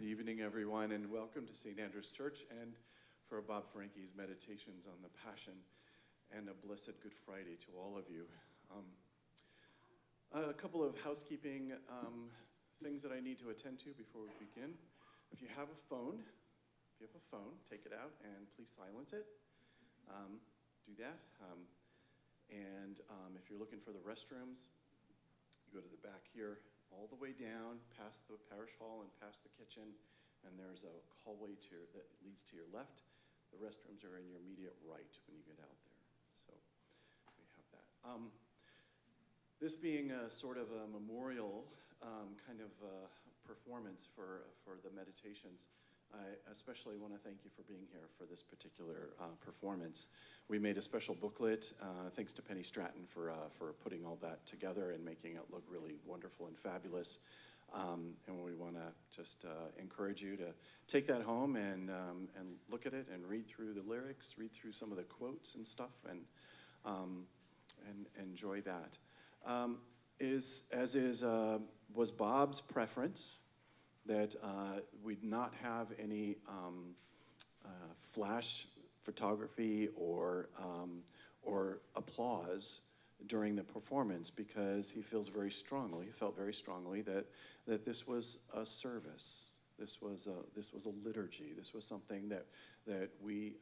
evening, everyone, and welcome to St. Andrew's Church and for Bob Frankie's meditations on the Passion, and a blessed Good Friday to all of you. A couple of housekeeping things that I need to attend to before we begin. If you have a phone, take it out and please silence it. Do that. If you're looking for the restrooms, you go to the back here, all the way down, past the parish hall and past the kitchen, and there's a hallway that leads to your left. The restrooms are in your immediate right when you get out there. So we have that. This being a sort of a memorial kind of performance for the meditations, I especially want to thank you for being here for this particular performance. We made a special booklet, thanks to Penny Stratton for putting all that together and making it look really wonderful and fabulous. And we want to just encourage you to take that home and look at it and read through the lyrics, read through some of the quotes and stuff, and enjoy that. Was Bob's preference that we'd not have any flash photography or applause during the performance, because he felt very strongly that this was a service. This was a liturgy. This was something that we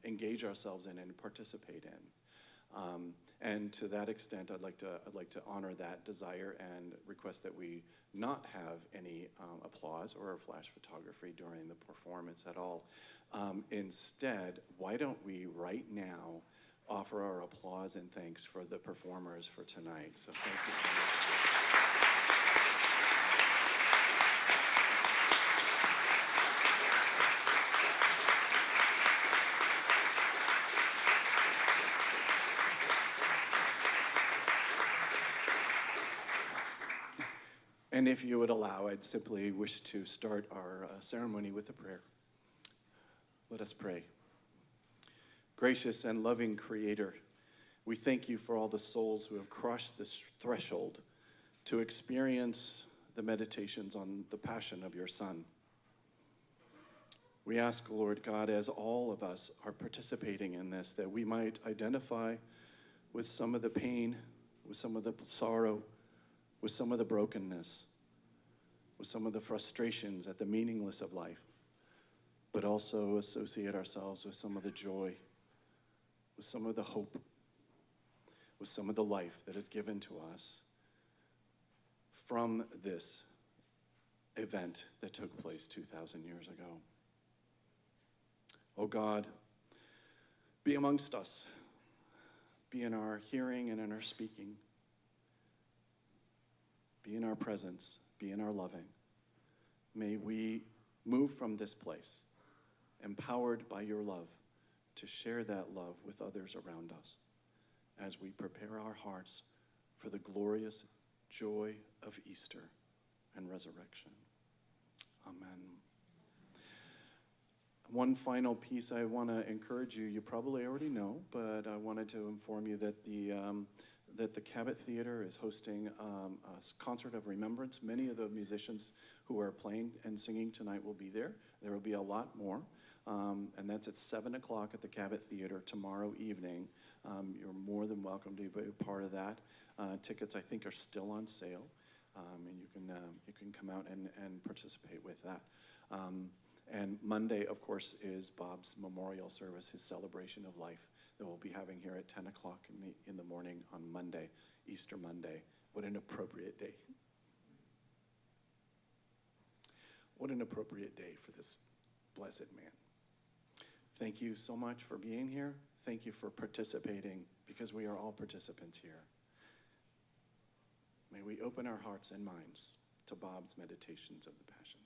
engage ourselves in and participate in. And to that extent, I'd like to honor that desire and request that we not have any applause or flash photography during the performance at all. Instead, why don't we right now offer our applause and thanks for the performers for tonight? So thank you so much. And if you would allow, I'd simply wish to start our ceremony with a prayer. Let us pray. Gracious and loving Creator, we thank you for all the souls who have crossed this threshold to experience the meditations on the Passion of your Son. We ask, Lord God, as all of us are participating in this, that we might identify with some of the pain, with some of the sorrow, with some of the brokenness, with some of the frustrations at the meaningless of life, but also associate ourselves with some of the joy, with some of the hope, with some of the life that is given to us from this event that took place 2,000 years ago. Oh God, be amongst us, be in our hearing and in our speaking, be in our presence, be in our loving. May we move from this place, empowered by your love, to share that love with others around us as we prepare our hearts for the glorious joy of Easter and resurrection. Amen. One final piece I want to encourage you, you probably already know, but I wanted to inform you that the Cabot Theater is hosting a concert of remembrance. Many of the musicians who are playing and singing tonight will be there. There will be a lot more, and that's at 7 o'clock at the Cabot Theater tomorrow evening. You're more than welcome to be a part of that. Tickets, I think, are still on sale, and you can come out and participate with that. And Monday, of course, is Bob's memorial service, his celebration of life, that we'll be having here at 10 o'clock in the morning on Monday, Easter Monday. What an appropriate day. What an appropriate day for this blessed man. Thank you so much for being here. Thank you for participating, because we are all participants here. May we open our hearts and minds to Bob's meditations of the Passion.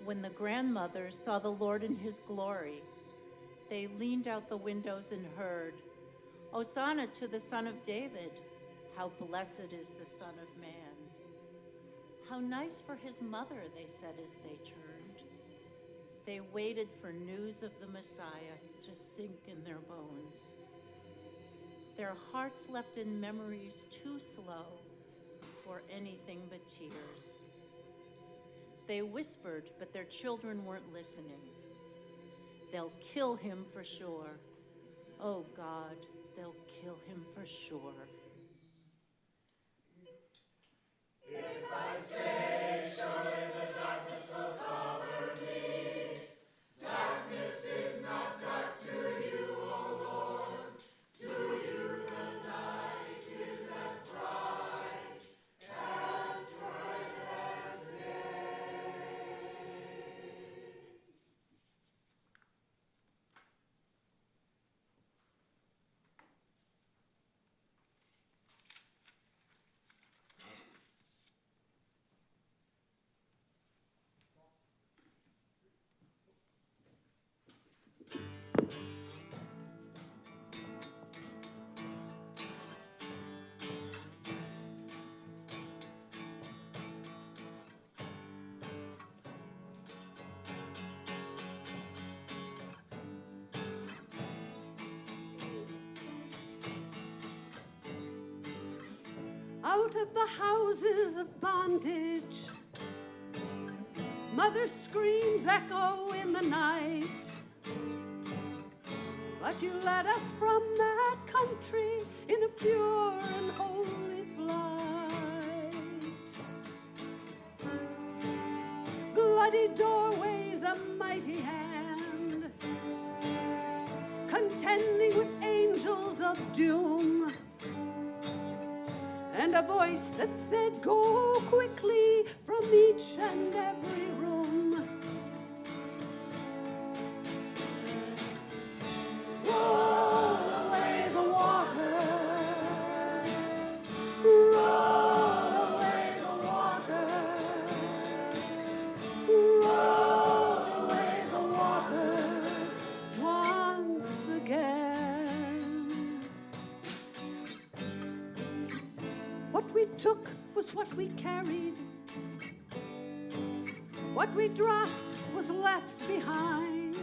When the grandmothers saw the Lord in his glory, they leaned out the windows and heard, "Hosanna to the Son of David. How blessed is the Son of Man." "How nice for his mother," they said as they turned. They waited for news of the Messiah to sink in their bones. Their hearts leapt in memories too slow for anything but tears. They whispered, but their children weren't listening. "They'll kill him for sure. Oh God, they'll kill him for sure." If I say, surely the darkness will cover me. Darkness is not dark to you, O Lord. To you the light is as bright as day. Out of the houses of bondage, mother screams echo in the night. But you led us from that country in a pure and holy flight. Bloody doorways, a mighty hand, contending with angels of doom. And a voice that said, "Go quickly from each and every room." Roll away the water. Roll away the water. Roll away the waters once again. What we took was what we carried. What we dropped was left behind.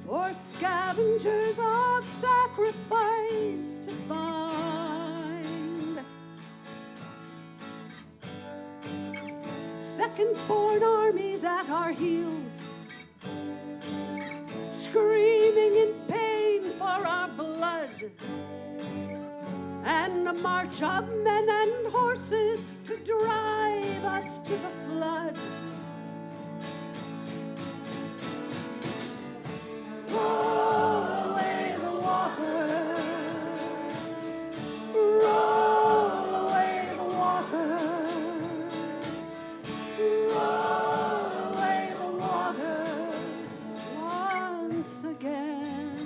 For scavengers of sacrifice to find. Second-born armies at our heels, screaming in pain for our blood. And a march of men and horses to drive us to the flood. Roll away the water. Roll away the water. Roll away the waters once again.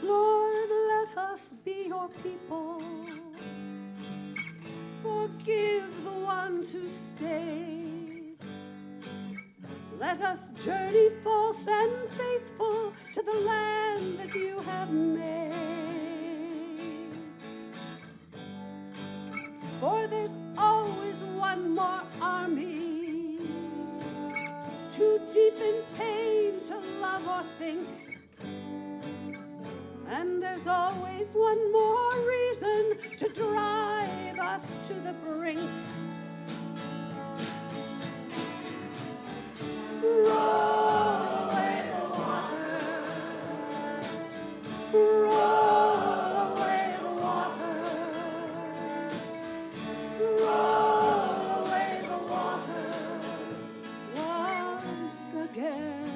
Lord, let us be your people. Forgive the ones who stayed. Let us journey false and faithful to the land that you have made. For there's always one more army, too deep in pain to love or think. And there's always one more reason to drive us to the brink. Roll away the water. Roll away the water. Roll away the waters once again.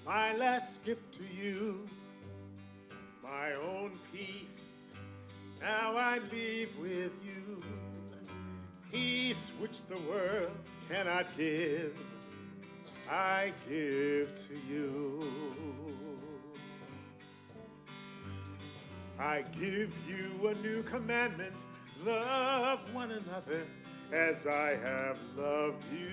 my last gift to you, my own peace. Now I leave with you, peace which the world cannot give, I give to you. I give you a new commandment, love one another as I have loved you.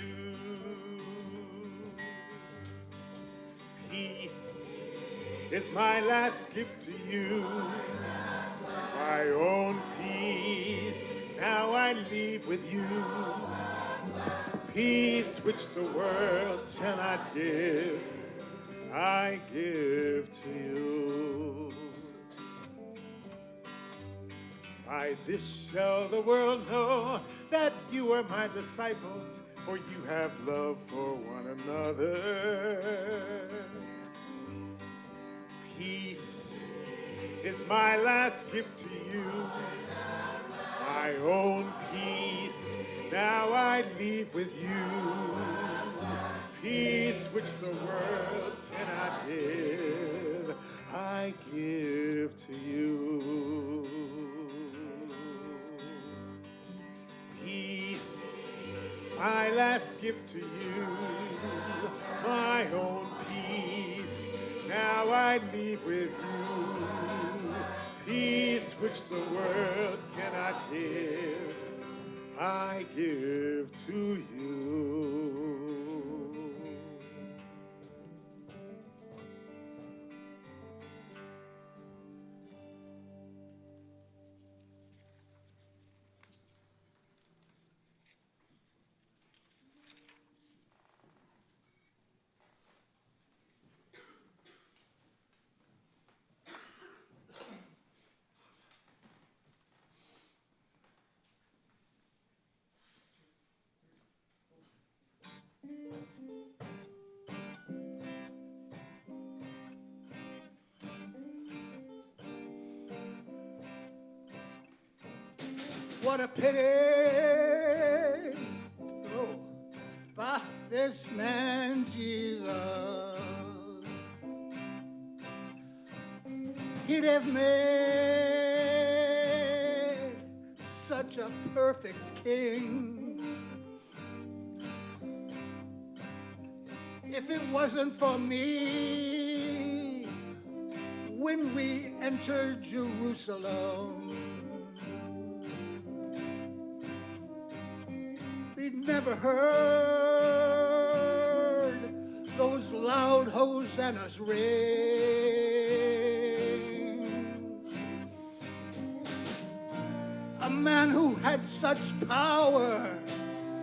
Peace is my last gift to you, my own peace. Now I leave with you, peace which the world cannot give, I give to you. By this shall the world know that you are my disciples, for you have love for one another. Peace is my last gift to you, my own peace. Now I leave with you, peace which the world cannot give, I give to you. Peace, my last gift to you, my own peace. Now I leave with you, peace which the world cannot give, I give to you. What a pity, oh, about this man Jesus. He'd have made such a perfect king if it wasn't for me when we entered Jerusalem. We'd never heard those loud hosannas ring. A man who had such power,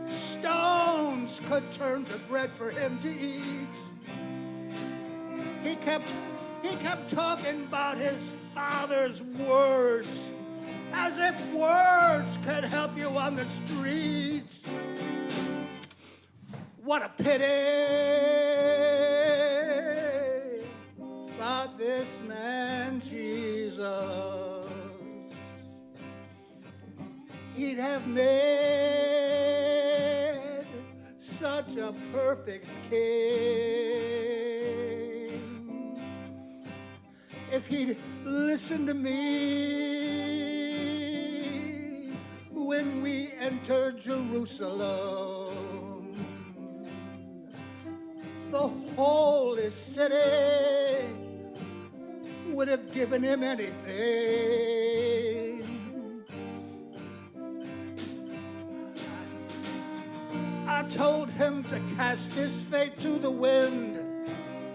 stones could turn to bread for him to eat. He kept talking about his Father's words, as if words could help you on the streets. What a pity about this man Jesus. He'd have made such a perfect king if he'd listened to me when we entered Jerusalem. The holy city would have given him anything. I told him to cast his fate to the wind,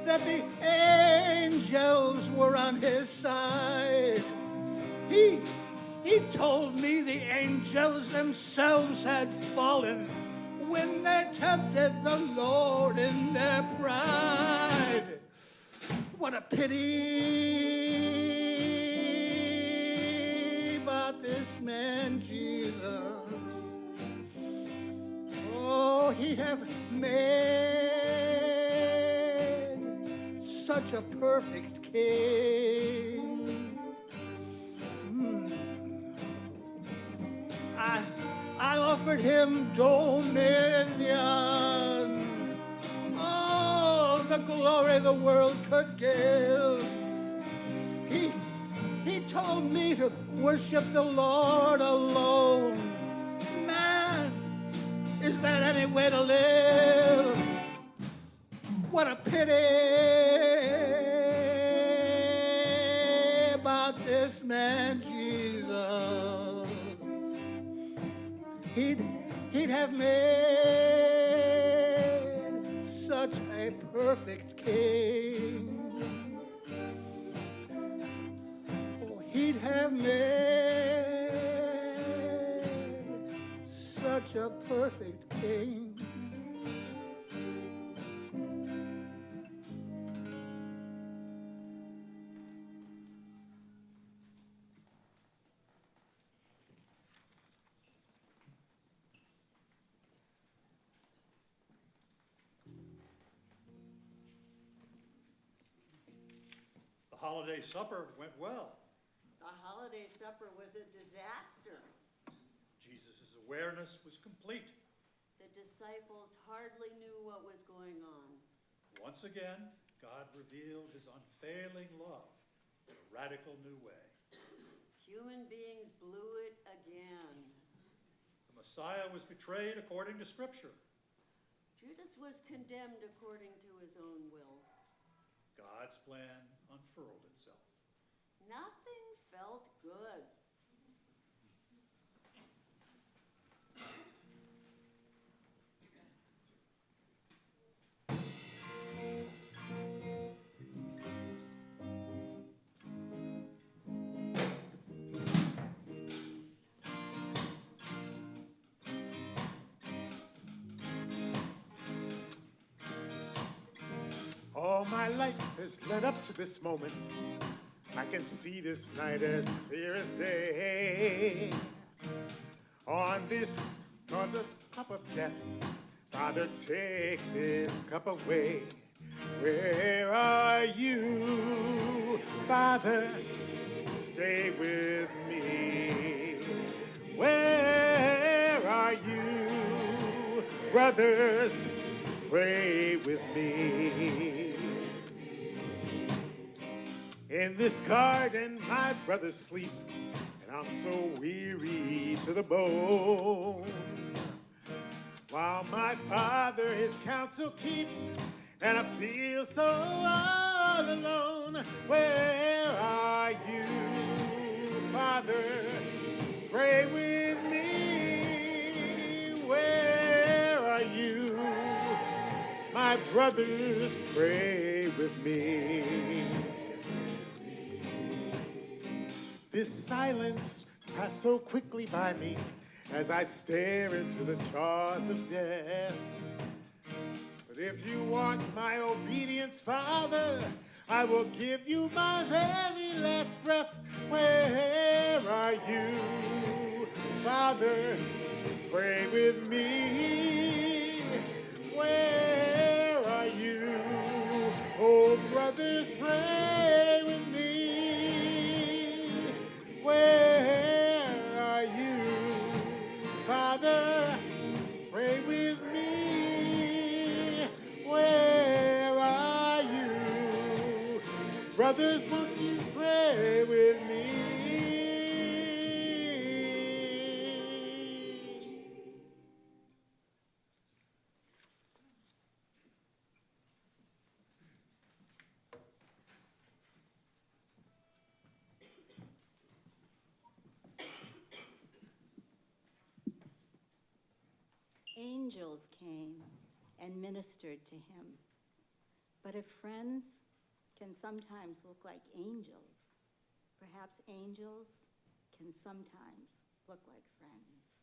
that the angels were on his side. He told me the angels themselves had fallen when they tempted the Lord in their pride. What a pity about this man Jesus. Oh, he'd have made such a perfect king. I offered him dominion, all the glory the world could give. He told me to worship the Lord alone. Man, is that any way to live? What a pity about this man Jesus. He'd have made such a perfect king. Oh, he'd have made such a perfect king. The holiday supper went well. The holiday supper was a disaster. Jesus' awareness was complete. The disciples hardly knew what was going on. Once again, God revealed his unfailing love in a radical new way. Human beings blew it again. The Messiah was betrayed according to Scripture. Judas was condemned according to his own will. God's plan unfurled itself. Nothing felt good. All my life has led up to this moment. I can see this night as clear as day. On the cup of death, Father, take this cup away. Where are you, Father? Stay with me. Where are you, brothers? Pray with me. In this garden, my brothers sleep, and I'm so weary to the bone. While my Father his counsel keeps, and I feel so all alone. Where are you, Father? Pray with me. Where are you? My brothers, pray with me. This silence passed so quickly by me as I stare into the jaws of death. But if you want my obedience, Father, I will give you my very last breath. Where are you, Father? Pray with me. Where are you? Oh, brothers, pray with me. Where are you? Father, pray with me. Where are you? Brothers, won't you pray with me? Angels came and ministered to him. But if friends can sometimes look like angels, perhaps angels can sometimes look like friends.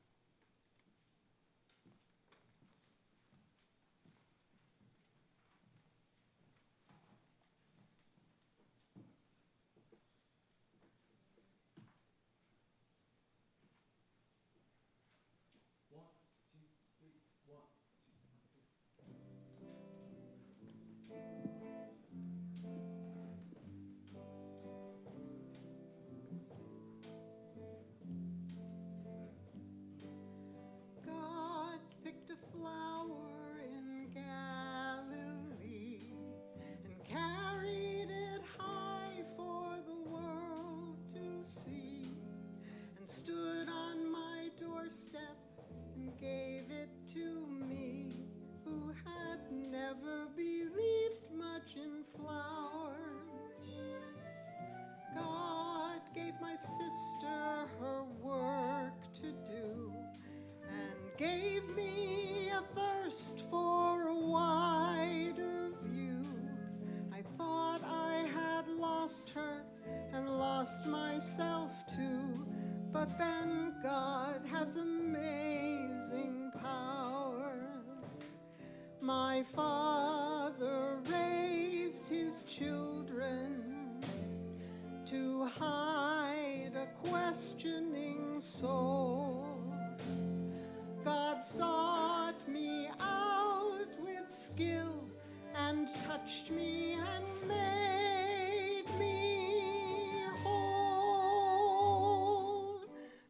doorstep and gave it to me, who had never believed much in flowers. God gave my sister her work to do and gave me a thirst for a wider view. I thought I had lost her and lost myself too, but then God has amazing powers. My father raised his children to hide a questioning soul. God sought me out with skill and touched me and made me whole.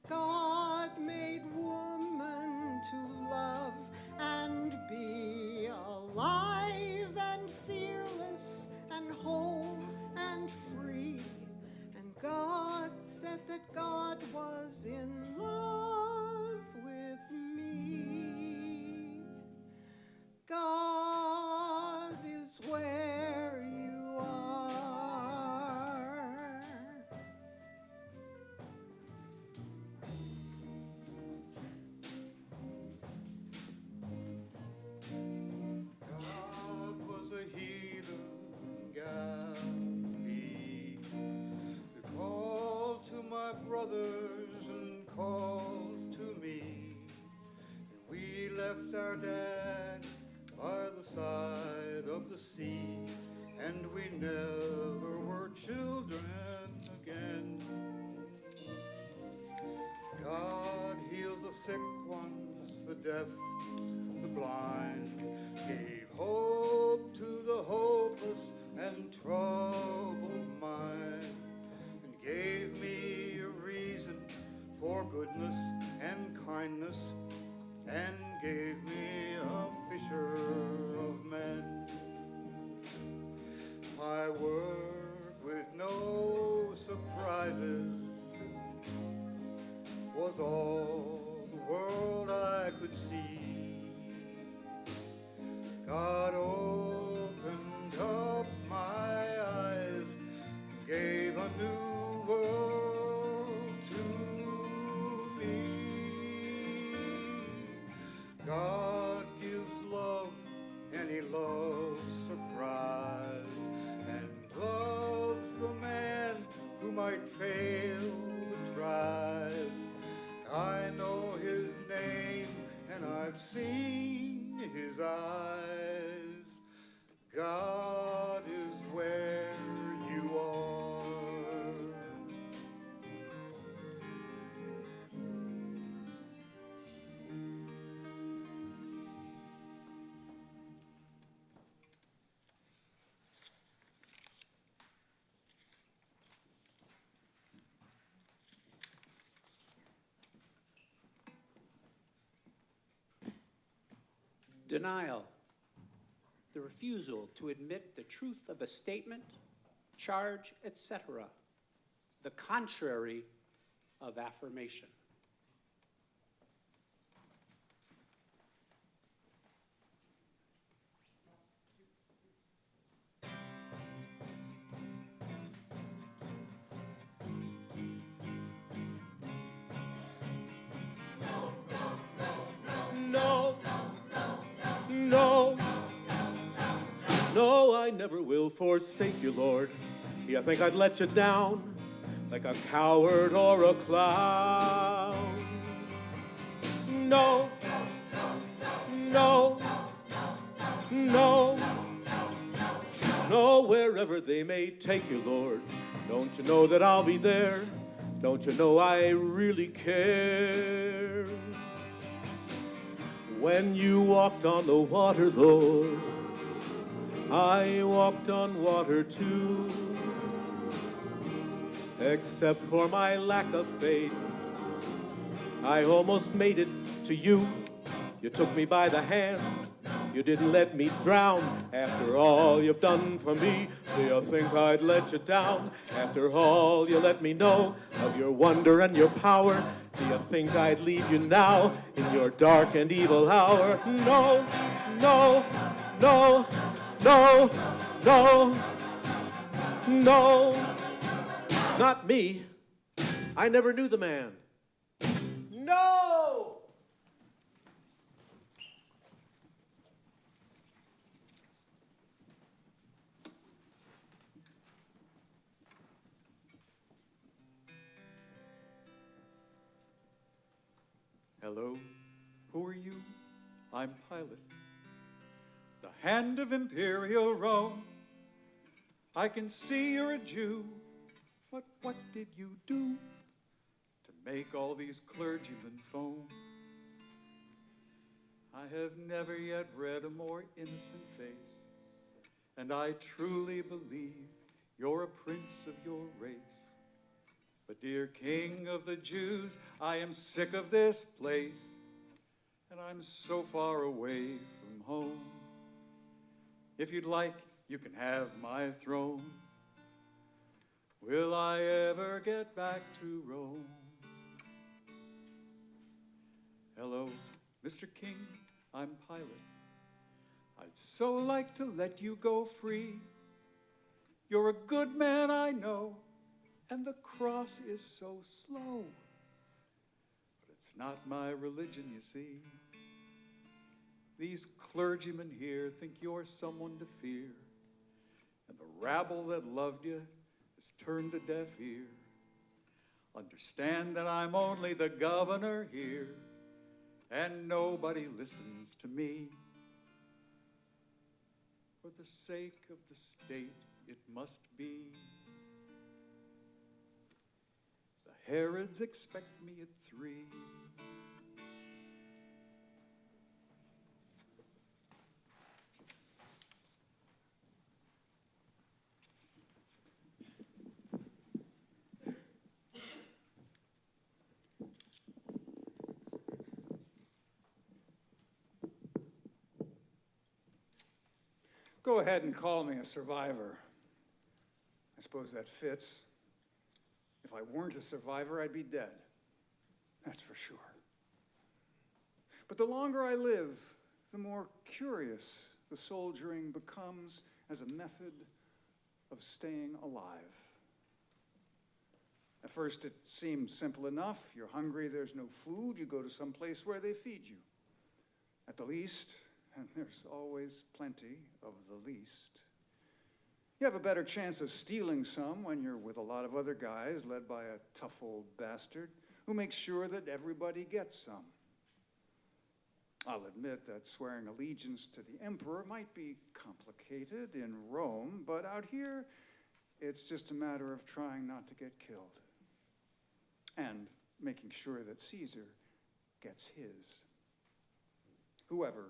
God made woman to love and be alive and fearless and whole and free. And God said that God was in love with me. God is where you are. God was a healer in Galilee. He called to my brothers and called to me. And we left our dad by the side of the sea, and we never were children again. God heals the sick ones, the deaf, the blind, gave hope to the hopeless and troubled mind, and gave me a reason for goodness and kindness, and gave me a fisher of men. My work with no surprises was all the world I could see. God opened up my eyes, gave a new world to me. God gives love, and he loves surprise, and loves the man who might fail the tries. I know his name, and I've seen his eyes. God is where you are. Denial, the refusal to admit the truth of a statement, charge, etc., the contrary of affirmation. No, no, no, I never will forsake you, Lord. You think I'd let you down like a coward or a clown? No, no, no, no, wherever they may take you, Lord. Don't you know that I'll be there? Don't you know I really care? When you walked on the water, Lord, I walked on water too. Except for my lack of faith, I almost made it to you. You took me by the hand, you didn't let me drown. After all you've done for me, do you think I'd let you down? After all you let me know of your wonder and your power, Do you think I'd leave you now in your dark and evil hour? No, no, no, no, no, no, not me. I never knew the man. No! Hello, who are you? I'm Pilate, the hand of imperial Rome. I can see you're a Jew, but what did you do to make all these clergymen foam? I have never yet read a more innocent face, and I truly believe you're a prince of your race. But dear King of the Jews, I am sick of this place, and I'm so far away from home. If you'd like, you can have my throne. Will I ever get back to Rome? Hello, Mr. King, I'm Pilate. I'd so like to let you go free. You're a good man, I know, and the cross is so slow. But it's not my religion, you see. These clergymen here think you're someone to fear, and the rabble that loved you has turned a deaf ear. Understand that I'm only the governor here, and nobody listens to me. For the sake of the state, it must be. The Herods expect me at 3. Go ahead and call me a survivor. I suppose that fits. If I weren't a survivor, I'd be dead. That's for sure. But the longer I live, the more curious the soldiering becomes as a method of staying alive. At first it seemed simple enough. You're hungry, there's no food, you go to some place where they feed you. At the least, and there's always plenty of the least. You have a better chance of stealing some when you're with a lot of other guys led by a tough old bastard who makes sure that everybody gets some. I'll admit that swearing allegiance to the emperor might be complicated in Rome, but out here, it's just a matter of trying not to get killed and making sure that Caesar gets his. Whoever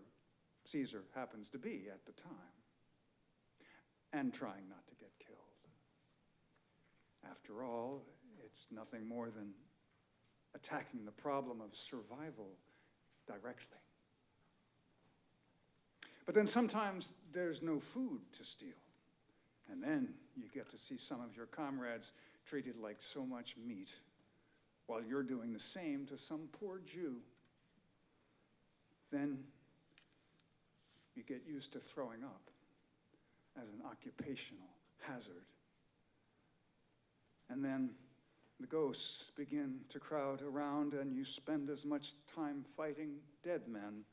Caesar happens to be at the time, and trying not to get killed. After all, it's nothing more than attacking the problem of survival directly. But then sometimes there's no food to steal, and then you get to see some of your comrades treated like so much meat, while you're doing the same to some poor Jew. Then you get used to throwing up as an occupational hazard. And then the ghosts begin to crowd around, and you spend as much time fighting dead men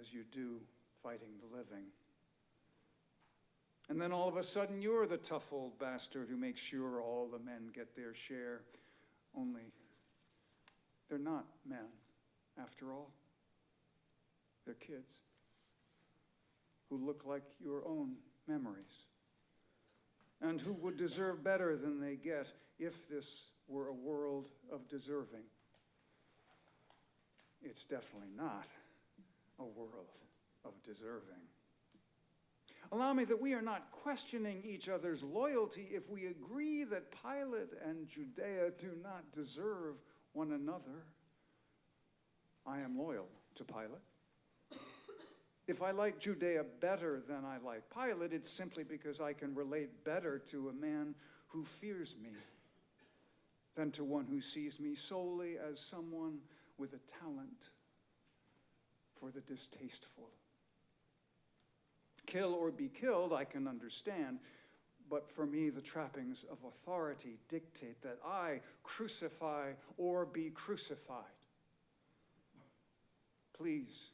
as you do fighting the living. And then all of a sudden you're the tough old bastard who makes sure all the men get their share, only they're not men after all. They're kids who look like your own memories, and who would deserve better than they get if this were a world of deserving. It's definitely not a world of deserving. Allow me that we are not questioning each other's loyalty if we agree that Pilate and Judea do not deserve one another. I am loyal to Pilate. If I like Judea better than I like Pilate, it's simply because I can relate better to a man who fears me. than to one who sees me solely as someone with a talent for the distasteful. Kill or be killed, I can understand, but for me the trappings of authority dictate that I crucify or be crucified. Please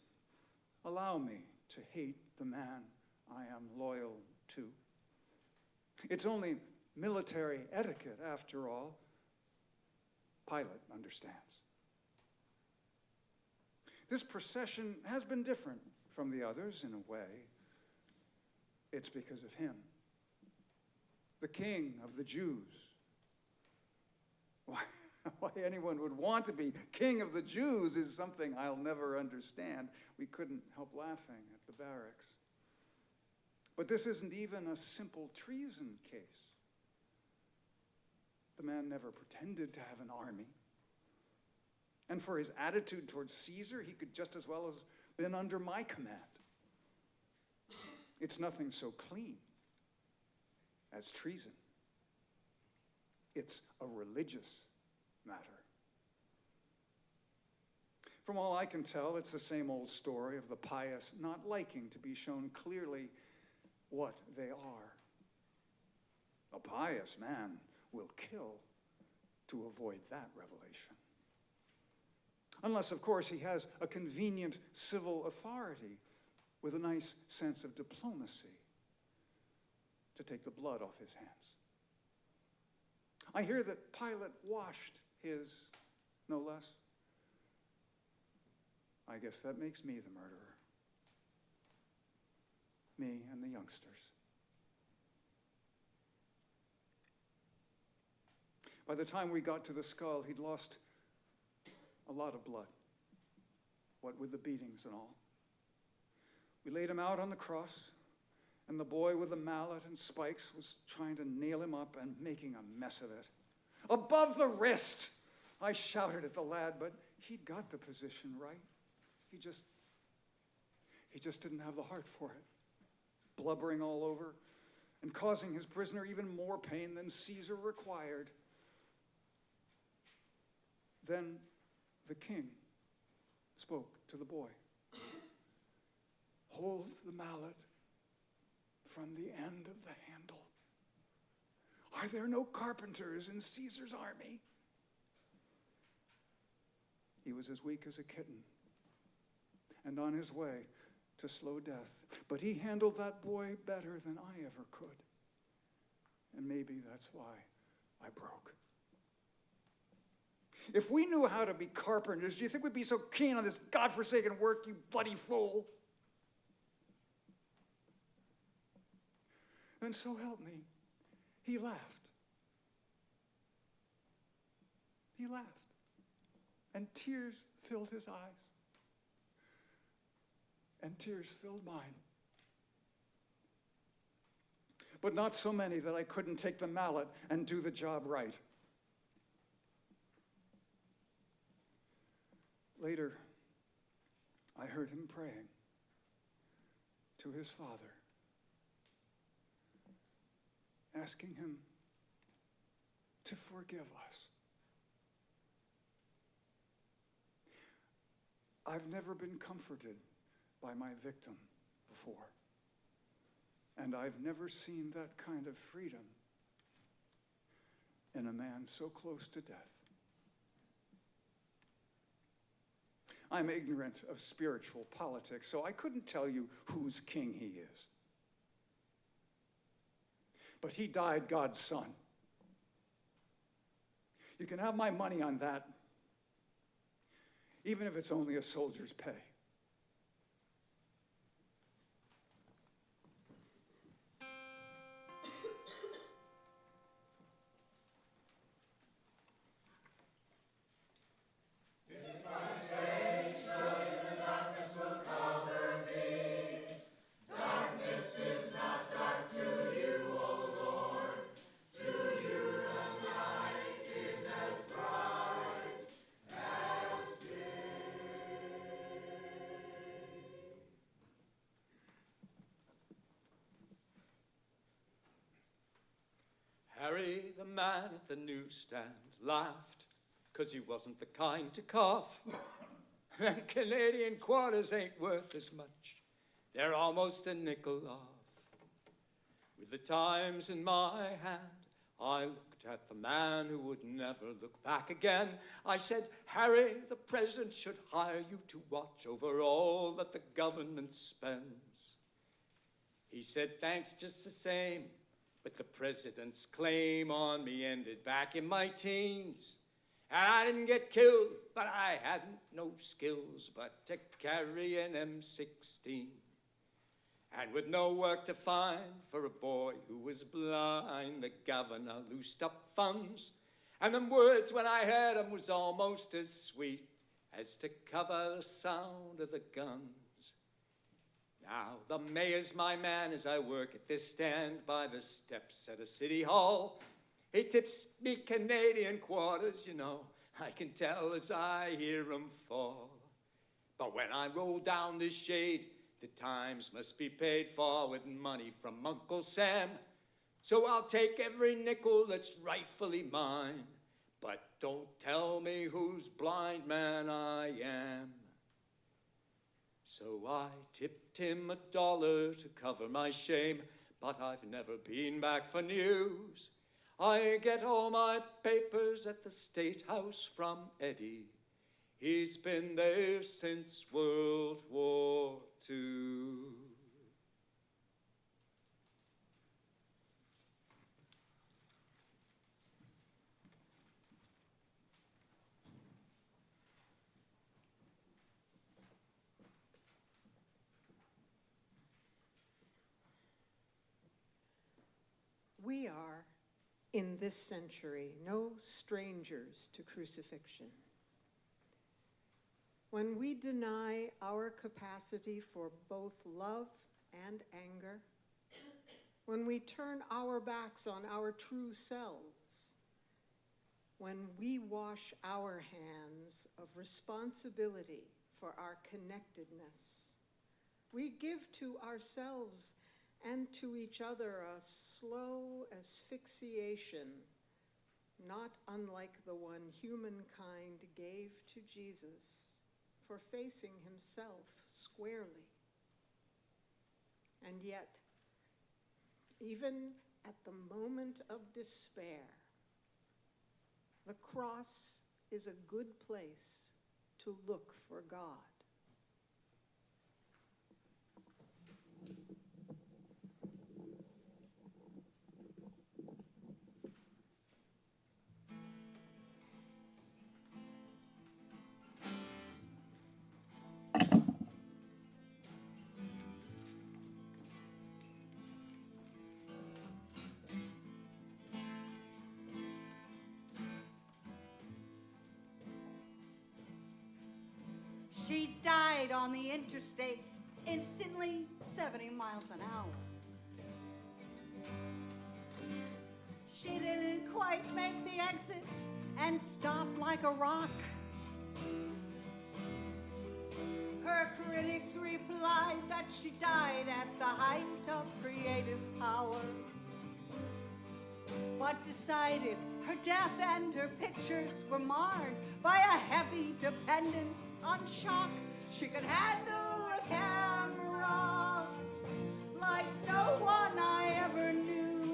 allow me to hate the man I am loyal to. It's only military etiquette, after all. Pilate understands. This procession has been different from the others in a way. It's because of him, the King of the Jews. Why anyone would want to be King of the Jews is something I'll never understand. We couldn't help laughing at the barracks. But this isn't even a simple treason case. The man never pretended to have an army. And for his attitude towards Caesar, he could just as well have been under my command. It's nothing so clean as treason. It's a religious matter. From all I can tell, it's the same old story of the pious not liking to be shown clearly what they are. A pious man will kill to avoid that revelation. Unless, of course, he has a convenient civil authority with a nice sense of diplomacy to take the blood off his hands. I hear that Pilate washed his, no less. I guess that makes me the murderer. Me and the youngsters. By the time we got to the skull, he'd lost a lot of blood, what with the beatings and all. We laid him out on the cross, and the boy with the mallet and spikes was trying to nail him up and making a mess of it. Above the wrist! I shouted at the lad, but he'd got the position right. He just didn't have the heart for it. Blubbering all over and causing his prisoner even more pain than Caesar required. Then the king spoke to the boy. Hold the mallet from the end of the handle. Are there no carpenters in Caesar's army? He was as weak as a kitten and on his way to slow death. But he handled that boy better than I ever could. And maybe that's why I broke. If we knew how to be carpenters, do you think we'd be so keen on this godforsaken work, you bloody fool? And so help me, he laughed. He laughed. And tears filled his eyes. And tears filled mine. But not so many that I couldn't take the mallet and do the job right. Later, I heard him praying to his Father, asking him to forgive us. I've never been comforted by my victim before, and I've never seen that kind of freedom in a man so close to death. I'm ignorant of spiritual politics, so I couldn't tell you whose king he is. But he died God's son. You can have my money on that, even if it's only a soldier's pay. the man at the newsstand laughed, 'cause he wasn't the kind to cough. And Canadian quarters ain't worth as much. They're almost a nickel off. With the Times in my hand, I looked at the man who would never look back again. I said, Harry, the president should hire you to watch over all that the government spends. He said, thanks just the same, but the president's claim on me ended back in my teens. And I didn't get killed, but I hadn't no skills but to carry an M16. And with no work to find for a boy who was blind, the governor loosed up funds. And them words, when I heard them, was almost as sweet as to cover the sound of the guns. Now, the mayor's my man as I work at this stand by the steps at a city hall. He tips me Canadian quarters, you know. I can tell as I hear 'em fall. But when I roll down this shade, the Times must be paid for with money from Uncle Sam. So I'll take every nickel that's rightfully mine. But don't tell me whose blind man I am. So I tipped him $1 to cover my shame, but I've never been back for news. I get all my papers at the State House from Eddie. He's been there since World War II. We are, in this century, no strangers to crucifixion. When we deny our capacity for both love and anger, when we turn our backs on our true selves, when we wash our hands of responsibility for our connectedness, we give to ourselves and to each other a slow asphyxiation, not unlike the one humankind gave to Jesus for facing himself squarely. And yet, even at the moment of despair, the cross is a good place to look for God. She died on the interstate, instantly 70 miles an hour. She didn't quite make the exit and stopped like a rock. Her critics replied that she died at the height of creative power, but decided her death and her pictures were marred by a heavy dependence on shock. She could handle a camera like no one I ever knew.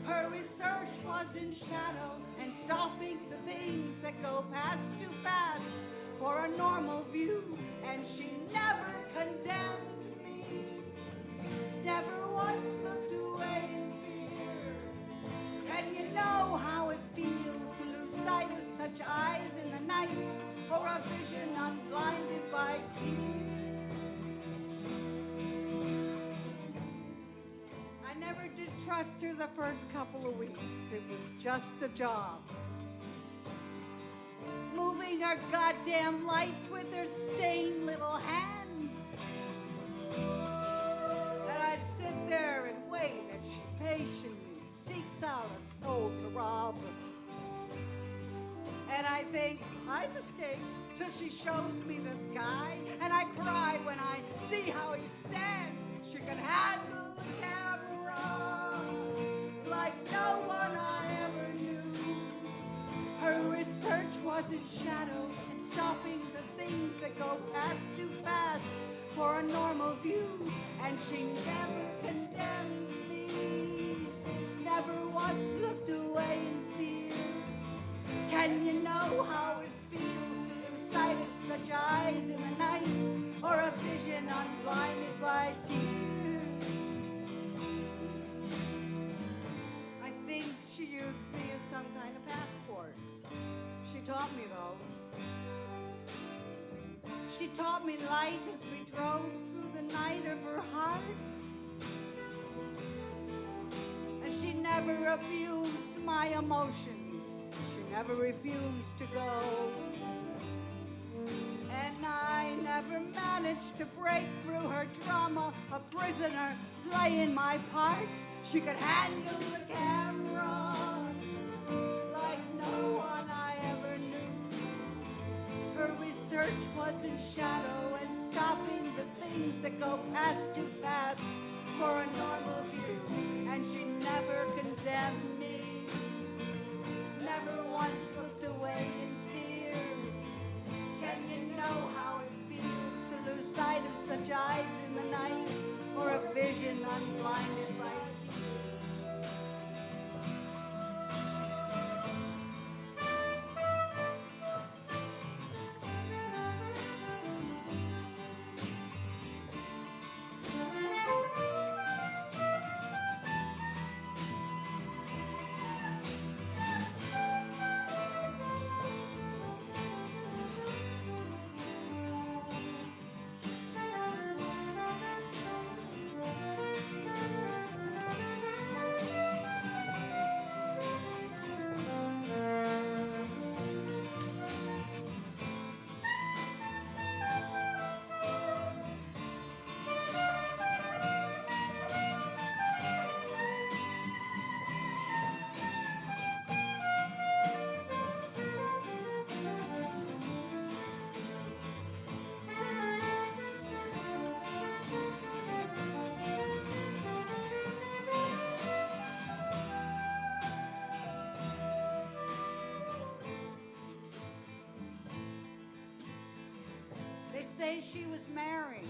Her research was in shadow and stopping the things that go past too fast for a normal view, and she never condemned me, never once looked away in fear. And you know how it feels to lose sight of such eyes in the night, or a vision unblinded by tears. I never did trust her the first couple of weeks. It was just a job. Moving her goddamn lights with her stained little hands. And I'd sit there and wait as she patiently seeks out a soul to rob. And I think, I've escaped, till she shows me this guy, and I cry when I see how he stands. She can handle the camera like no one I was in shadow and stopping the things that go past too fast for a normal view. And she never condemned me, never once looked away in fear. Can you know how it feels to lose sight of such eyes in the night, or a vision unblinded by tears? I think she used me as some kind of passport. She taught me, though. She taught me light as we drove through the night of her heart. And she never abused my emotions. She never refused to go. And I never managed to break through her drama, a prisoner playing my part. She could handle the camera like no one I ever knew. Her research was in shadow and stopping the things that go past too fast for a normal view. And she never condemned me, never once looked away in fear. Can you know how it feels to lose sight of such eyes in the night, or a vision unblinded by tears? Say she was married,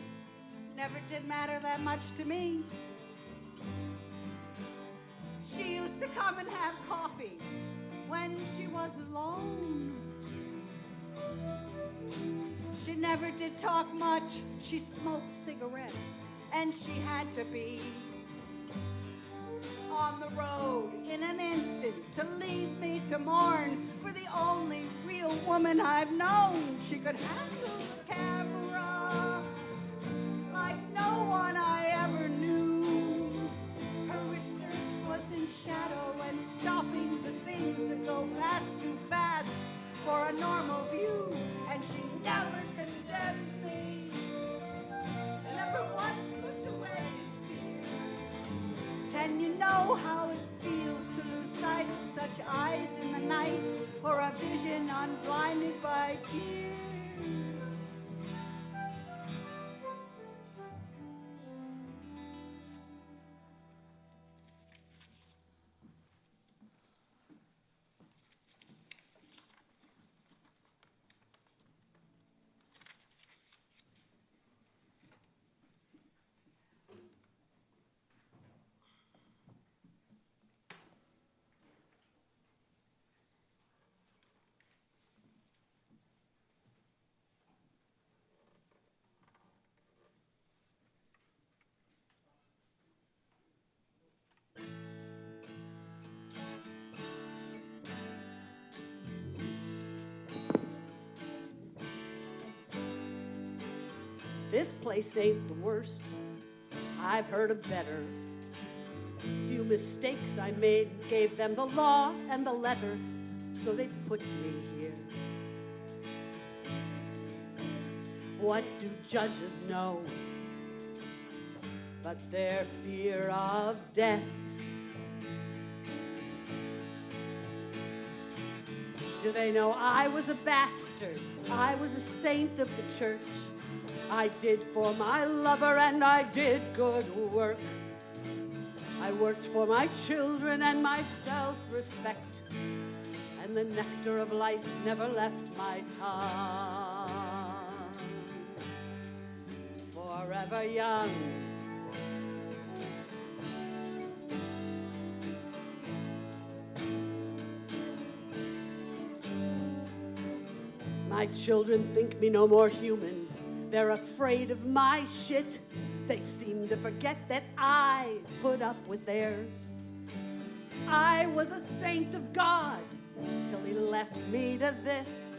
never did matter that much to me. She used to come and have coffee when she was alone. She never did talk much, she smoked cigarettes, and she had to be on the road in an instant to leave me to mourn for the only real woman I've known. She could handle the camera like no one I ever knew. Her research was in shadow and stopping the things that go past too fast for a normal view. And she never condemned me, never once looked away in fear. Can you know how it feels to lose sight of such eyes in the night, or a vision unblinded by tears? This place ain't the worst. I've heard of better. Few mistakes I made, gave them the law and the letter, so they put me here. What do judges know but their fear of death? Do they know I was a bastard? I was a saint of the church. I did for my lover and I did good work. I worked for my children and my self-respect. and the nectar of life never left my tongue. Forever young, my children think me no more human. They're afraid of my shit. They seem to forget that I put up with theirs. I was a saint of God till he left me to this,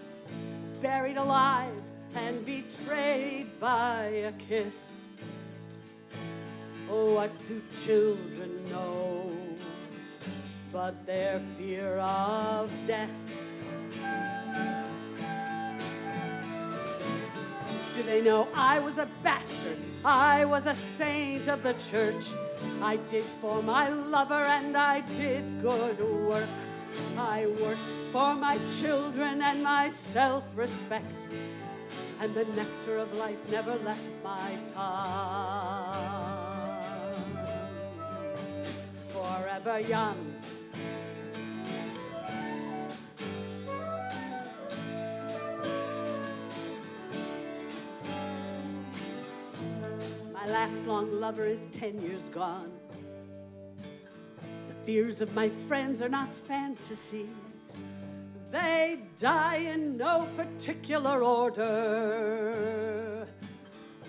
buried alive and betrayed by a kiss. Oh, what do children know but their fear of death? Do they know I was a bastard? I was a saint of the church. I did for my lover and I did good work. I worked for my children and my self-respect, and the nectar of life never left my tongue. Forever young, my last long lover is 10 years gone. The fears of my friends are not fantasies. They die in no particular order.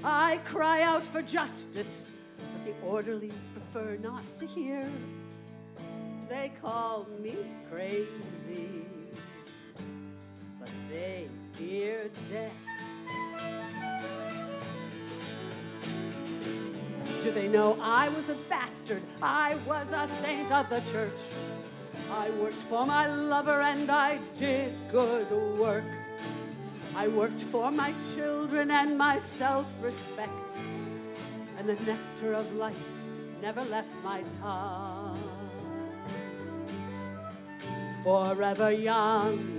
I cry out for justice, but the orderlies prefer not to hear. They call me crazy, but they fear death. Do they know I was a bastard? I was a saint of the church. I worked for my lover and I did good work. I worked for my children and my self-respect, and the nectar of life never left my tongue. Forever young,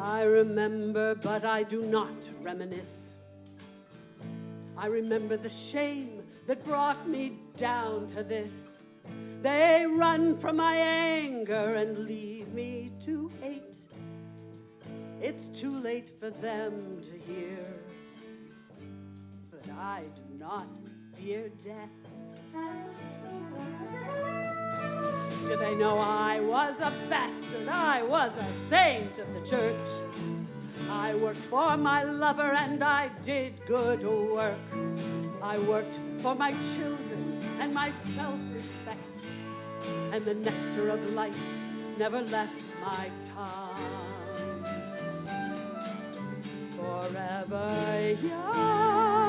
I remember, but I do not reminisce. I remember the shame that brought me down to this. They run from my anger and leave me to hate. It's too late for them to hear, but I do not fear death. Do they know I was a bastard? I was a saint of the church. I worked for my lover and I did good work. I worked for my children and my self-respect, and the nectar of life never left my tongue. Forever young.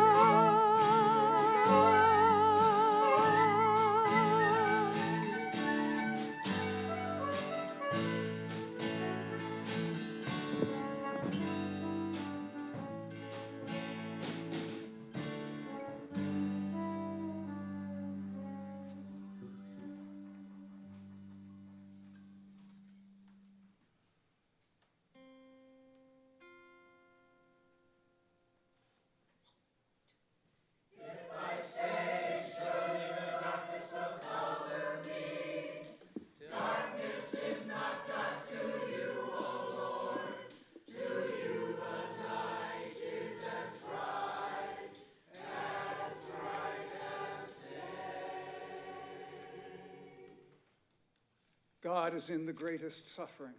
God is in the greatest suffering.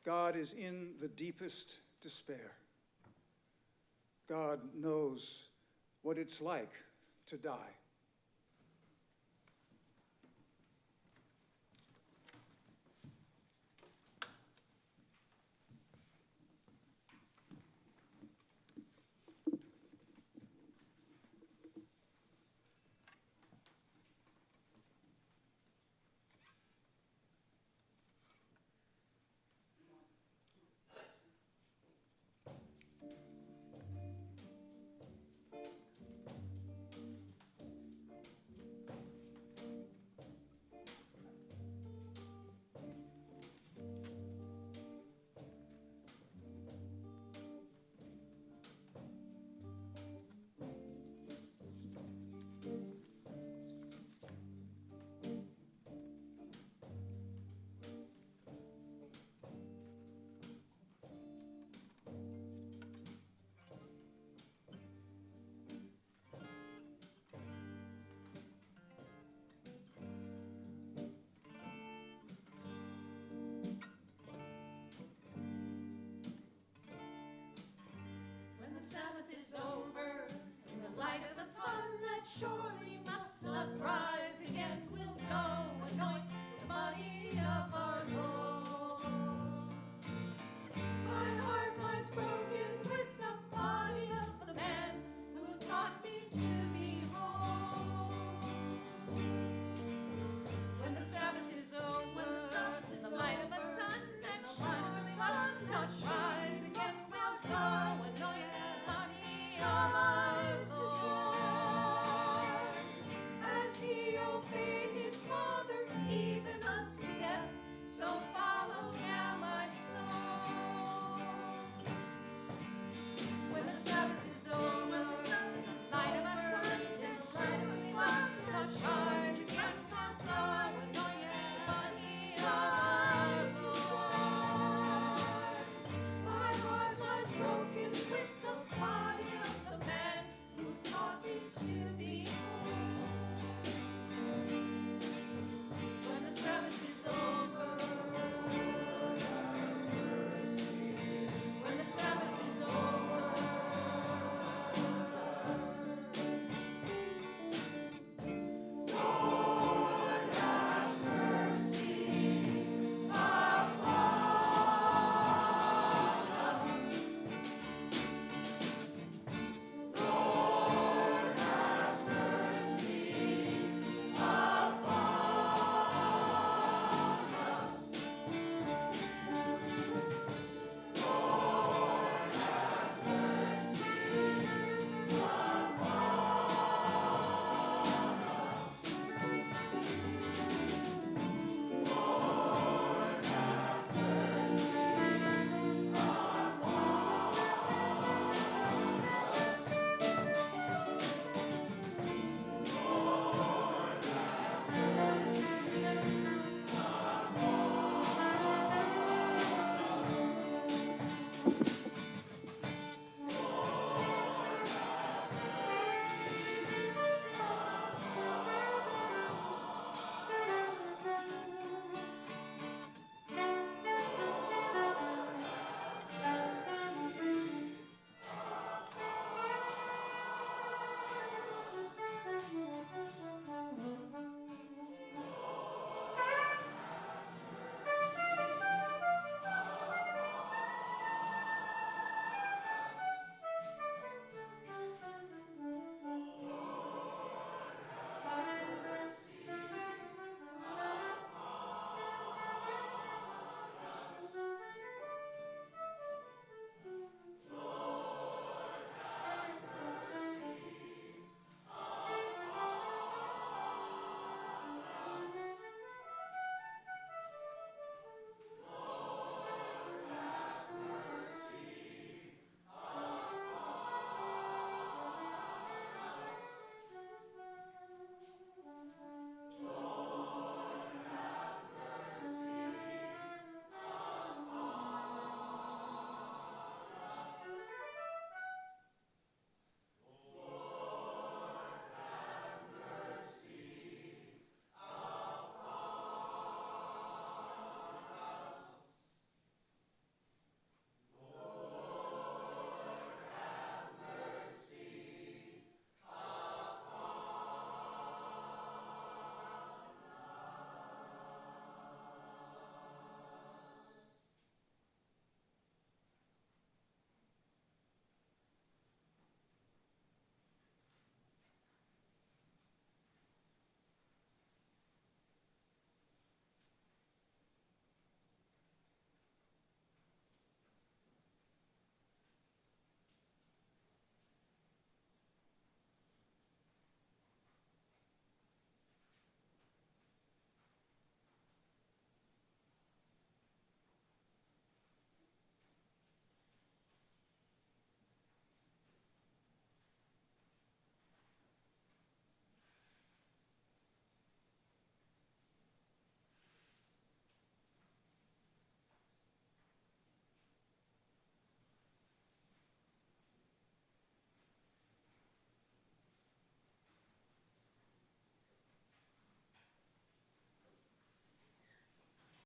God is in the deepest despair. God knows what it's like to die.